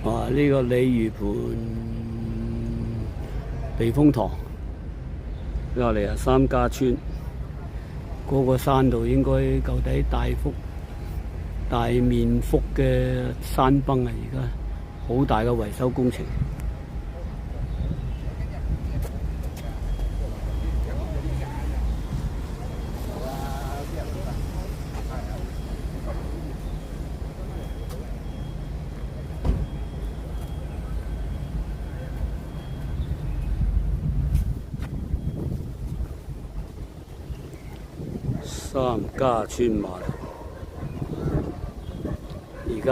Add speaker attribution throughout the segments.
Speaker 1: 哇！呢個鯉魚盤避風塘，落嚟啊三家村嗰個山度應該舊底大面幅嘅山崩啊！而家好大嘅維修工程。三家村碼頭，而家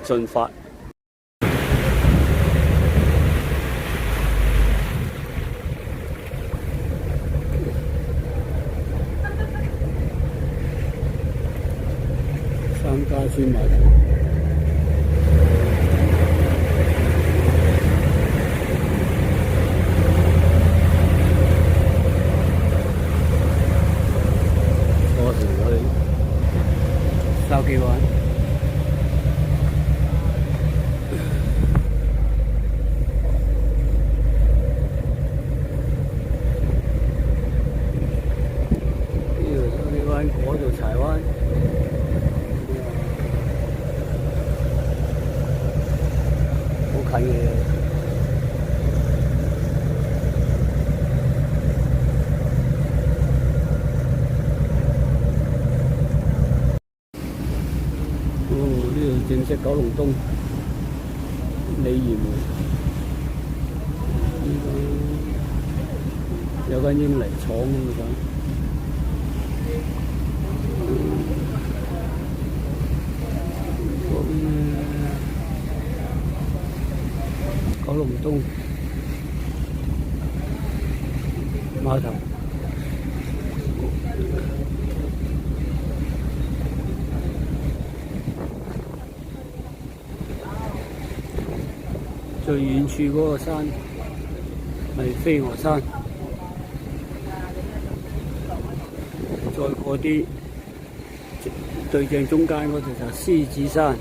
Speaker 1: 進發。三家村碼頭。筲箕灣，呢度筲箕灣，嗰度柴灣，好近嘅。正式九龍東鯉魚門，有間英泥廠咁嘅。九龍東碼頭。最遠處嗰個山係飛鵝山，再過啲對正中間嗰度就獅子山。